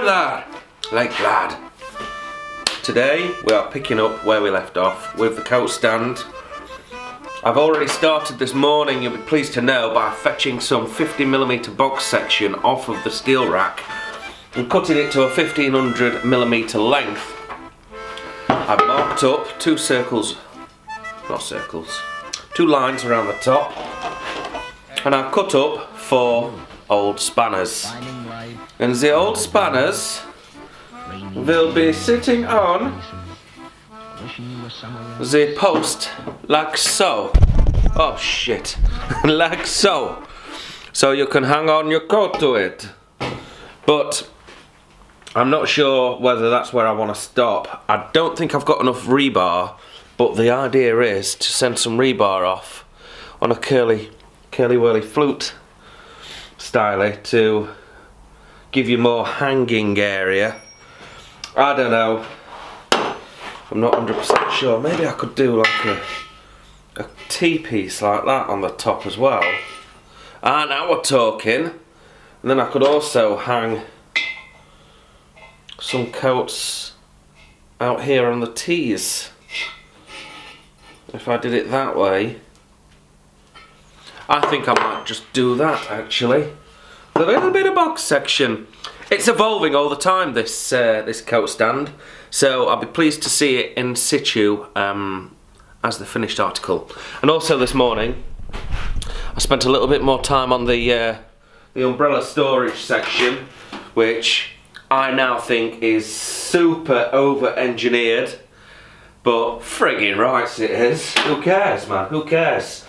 there, like lad. Today we are picking up where we left off with the coat stand. I've already started this morning, you'll be pleased to know, by fetching some 50mm box section off of the steel rack and cutting it to a 1500mm length. I've marked up two lines around the top, and I've cut up 4 old spanners. And the old spanners will be sitting on the post like so. Oh shit. Like so. So you can hang on your coat to it. But I'm not sure whether that's where I want to stop. I don't think I've got enough rebar, but the idea is to send some rebar off on a curly whirly flute styly to give you more hanging area. I don't know. I'm not 100% sure. Maybe I could do like a T-piece like that on the top as well. Ah, now we're talking. And then I could also hang some coats out here on the T's. If I did it that way, I think I might just do that actually. A little bit of box section. It's evolving all the time, this this coat stand, so I'll be pleased to see it in situ as the finished article. And also this morning, I spent a little bit more time on the umbrella storage section, which I now think is super over-engineered, but friggin' right it is. Who cares, man? Who cares?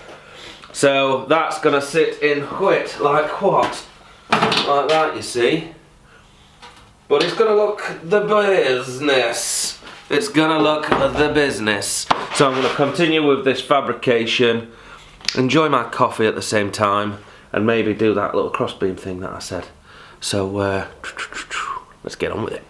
So that's gonna sit in whit, like what? Like that, you see. But it's gonna look the business. It's gonna look the business. So I'm gonna continue with this fabrication, enjoy my coffee at the same time, and maybe do that little crossbeam thing that I said. So let's get on with it.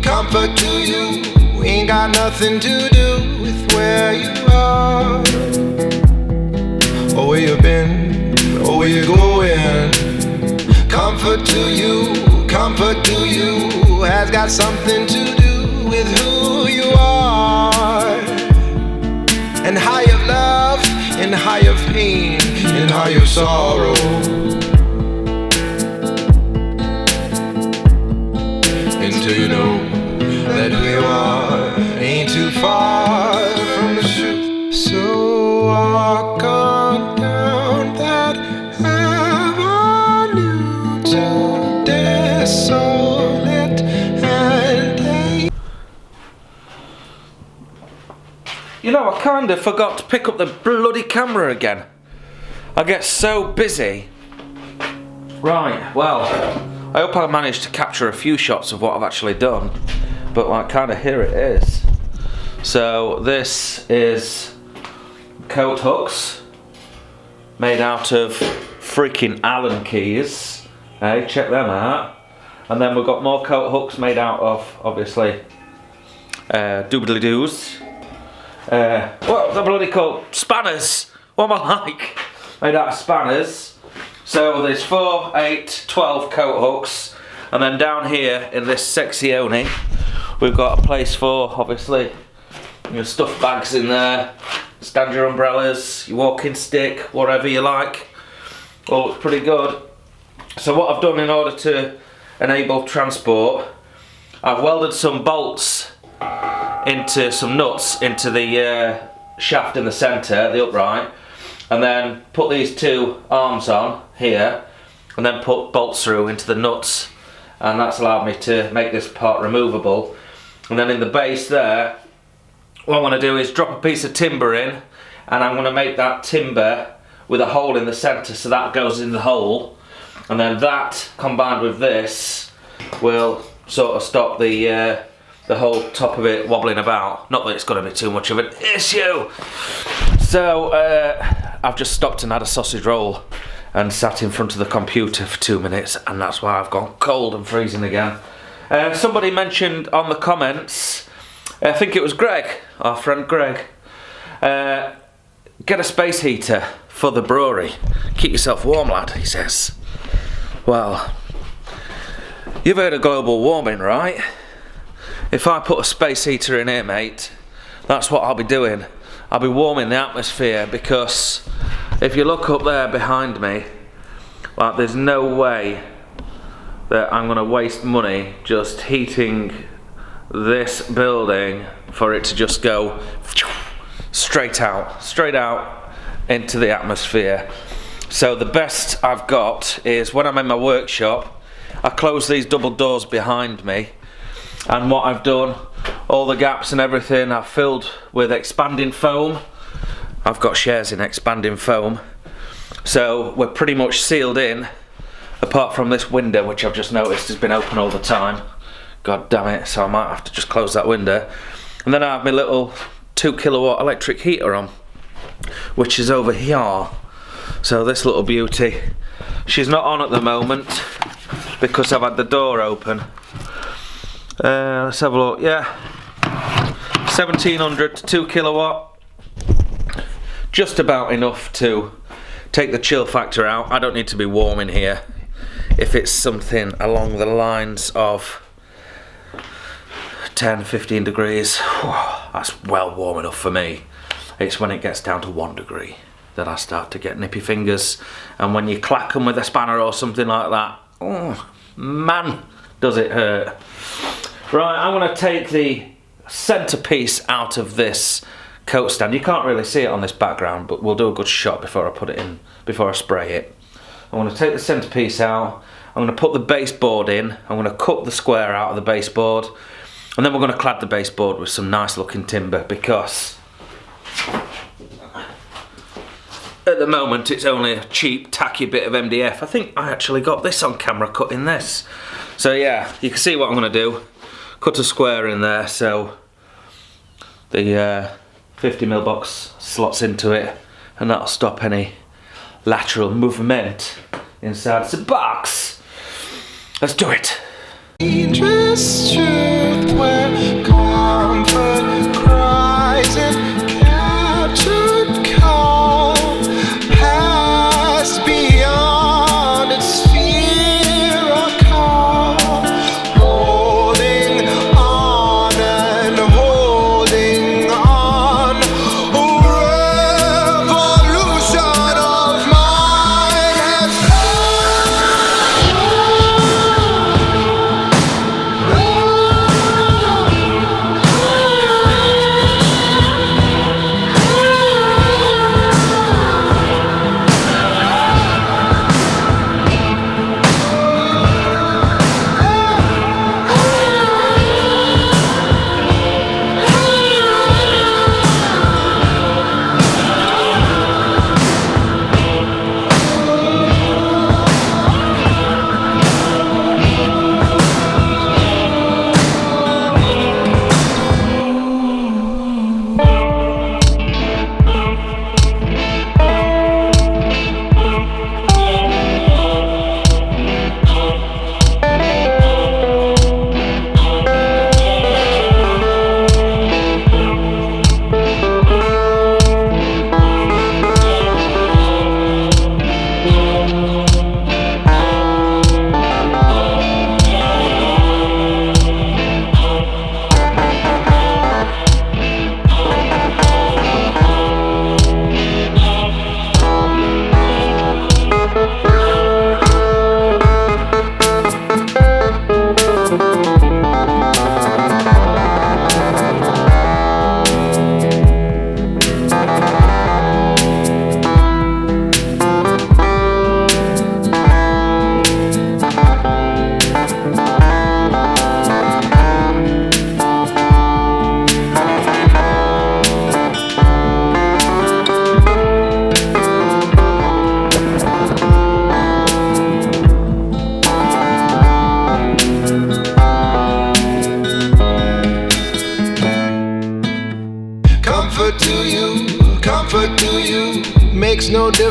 Comfort to you, ain't got nothing to do with where you are, or where you've been, or where you're going. Comfort to you has got something to do with who you are, and how you've loved, and how you've pain, and how you've sorrow. Until you know that who you are ain't too far from the truth. So walk on down that avenue to desolate and You know, I kinda forgot to pick up the bloody camera again. I get so busy. Right, well, I hope I managed to capture a few shots of what I've actually done, but like kinda here it is. So this is coat hooks made out of freaking Allen keys. Hey, check them out. And then we've got more coat hooks made out of, obviously, doobly-doos. What the bloody called? Spanners! What am I like? Made out of spanners. So there's 4, 8, 12 coat hooks, and then down here in this seczione we've got a place for, obviously, your stuff bags in there, stand your umbrellas, your walking stick, whatever you like. All looks pretty good. So what I've done in order to enable transport, I've welded some bolts into some nuts into the shaft in the centre, the upright, and then put these 2 arms on here, and then put bolts through into the nuts, and that's allowed me to make this part removable. And then in the base there what I want to do is drop a piece of timber in, and I'm going to make that timber with a hole in the centre, so that goes in the hole, and then that combined with this will sort of stop the whole top of it wobbling about. Not that it's going to be too much of an issue. So I've just stopped and had a sausage roll and sat in front of the computer for 2 minutes, and that's why I've gone cold and freezing again. Somebody mentioned on the comments, I think it was Greg, our friend Greg, get a space heater for the brewery. Keep yourself warm, lad, he says. Well, you've heard of global warming, right? If I put a space heater in here, mate, that's what I'll be doing. I'll be warming the atmosphere, because if you look up there behind me, like, there's no way that I'm going to waste money just heating this building for it to just go straight out into the atmosphere. So the best I've got is when I'm in my workshop, I close these double doors behind me, and what I've done, all the gaps and everything I've filled with expanding foam. I've got shares in expanding foam, so we're pretty much sealed in, apart from this window, which I've just noticed has been open all the time. God damn it, so I might have to just close that window. And then I have my little 2 kilowatt electric heater on, which is over here. So this little beauty, she's not on at the moment because I've had the door open. Let's have a look. Yeah, 1700 to 2 kilowatt, just about enough to take the chill factor out. I don't need to be warm in here. If it's something along the lines of 10-15 degrees, that's well warm enough for me. It's when it gets down to 1 degree that I start to get nippy fingers, and when you clack them with a spanner or something like that, oh man, does it hurt. Right, I'm going to take the centerpiece out of this coat stand. You can't really see it on this background, but we'll do a good shot before I put it in, before I spray it. I'm going to take the centerpiece out, I'm going to put the baseboard in, I'm going to cut the square out of the baseboard, and then we're going to clad the baseboard with some nice looking timber, because at the moment it's only a cheap tacky bit of MDF. I think I actually got this on camera cutting this. So yeah, you can see what I'm going to do. Cut a square in there so the 50mm box slots into it, and that'll stop any lateral movement inside the box. Let's do it. Dangerous truth where comfort cries and captured calm passed beyond its sphere of calm, holding on and holding on. A revolution of mine has come.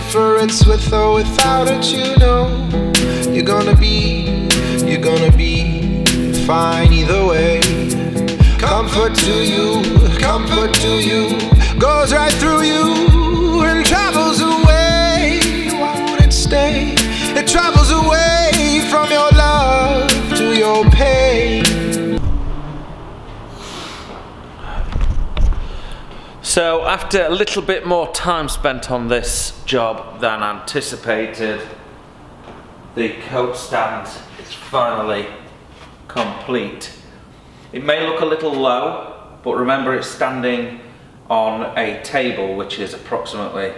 prefer it's with or without it, you know. You're gonna be fine either way. Comfort to you, goes right through you and travels away. Why won't it stay? It travels away from your love to your pain. So after a little bit more time spent on this job than anticipated, the coat stand is finally complete. It may look a little low, but remember it's standing on a table which is approximately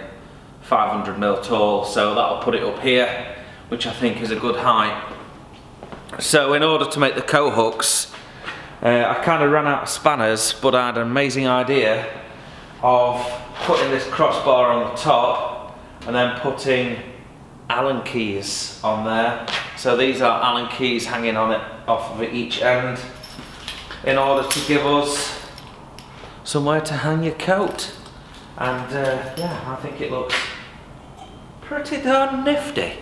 500mm tall, so that'll put it up here, which I think is a good height. So in order to make the coat hooks, I kind of ran out of spanners, but I had an amazing idea of putting this crossbar on the top and then putting Allen keys on there. So these are Allen keys hanging on it off of each end in order to give us somewhere to hang your coat. And yeah, I think it looks pretty darn nifty.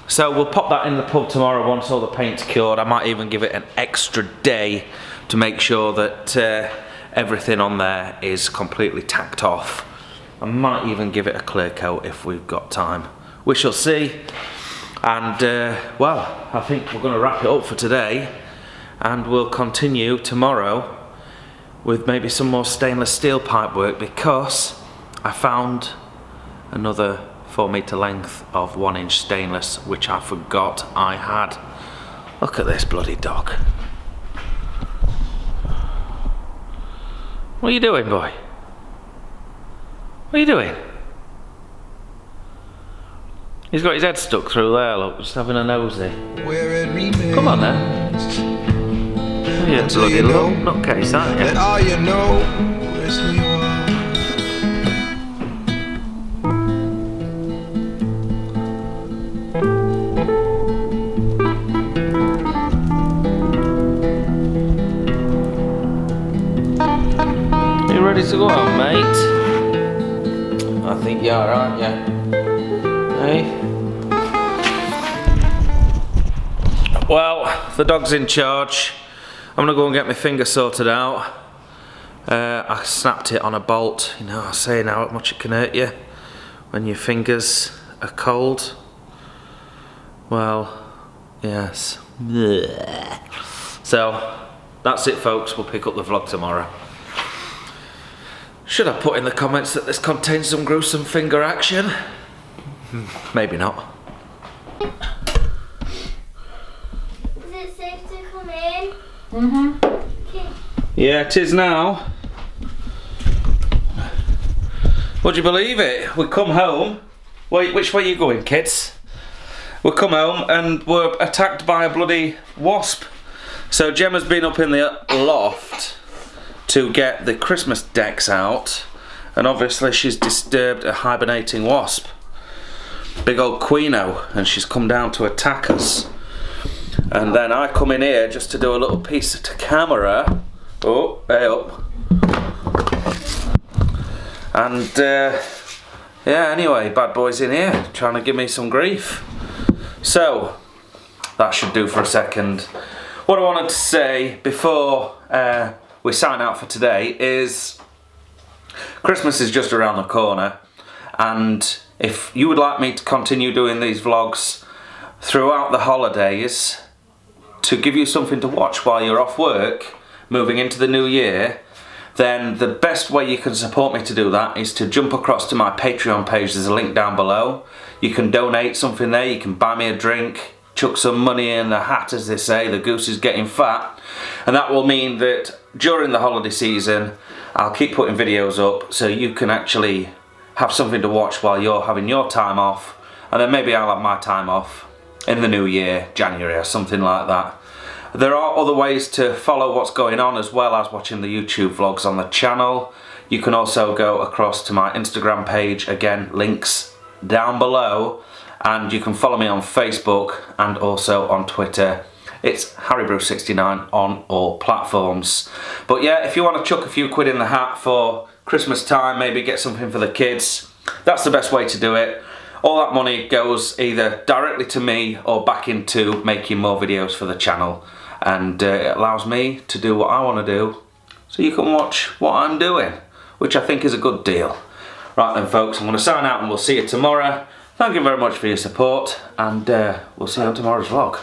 So we'll pop that in the pub tomorrow once all the paint's cured. I might even give it an extra day to make sure that everything on there is completely tacked off. I might even give it a clear coat if we've got time. We shall see. And well, I think we're going to wrap it up for today, and we'll continue tomorrow with maybe some more stainless steel pipe work, because I found another 4-meter length of 1-inch stainless which I forgot I had. Look at this bloody dog. What are you doing, boy? What are you doing? He's got his head stuck through there, look, just having a nosy. Come on now. Oh, you bloody nutcase, aren't you? That all you know is who you are. You ready to go out, mate? I think you are, aren't you? Hey? Well, the dog's in charge. I'm gonna go and get my finger sorted out. I snapped it on a bolt. You know, I say now how much it can hurt you when your fingers are cold. Well, yes. So, that's it, folks. We'll pick up the vlog tomorrow. Should I put in the comments that this contains some gruesome finger action? Maybe not. Is it safe to come in? Mm-hmm. Yeah, it is now. Would you believe it? We come home. Wait, which way are you going, kids? We come home and we're attacked by a bloody wasp. So Gemma's been up in the loft to get the Christmas decks out, and obviously she's disturbed a hibernating wasp. Big old Queeno, and she's come down to attack us. And then I come in here just to do a little piece to camera. Oh, hey up. And yeah, anyway, bad boy's in here trying to give me some grief. So that should do for a second. What I wanted to say before we sign out for today is Christmas is just around the corner, and if you would like me to continue doing these vlogs throughout the holidays to give you something to watch while you're off work moving into the new year, then the best way you can support me to do that is to jump across to my Patreon page. There's a link down below. You can donate something there, you can buy me a drink, chuck some money in the hat, as they say. The goose is getting fat, and that will mean that during the holiday season I'll keep putting videos up so you can actually have something to watch while you're having your time off, and then maybe I'll have my time off in the new year, January or something like that. There are other ways to follow what's going on as well as watching the YouTube vlogs on the channel. You can also go across to my Instagram page, again links down below, and you can follow me on Facebook and also on Twitter. It's HarryBrew69 on all platforms. But yeah, if you want to chuck a few quid in the hat for Christmas time, maybe get something for the kids, that's the best way to do it. all that money goes either directly to me or back into making more videos for the channel, and it allows me to do what I want to do so you can watch what I'm doing, which I think is a good deal. Right then folks, I'm going to sign out and we'll see you tomorrow. Thank you very much for your support, and we'll see you on tomorrow's vlog.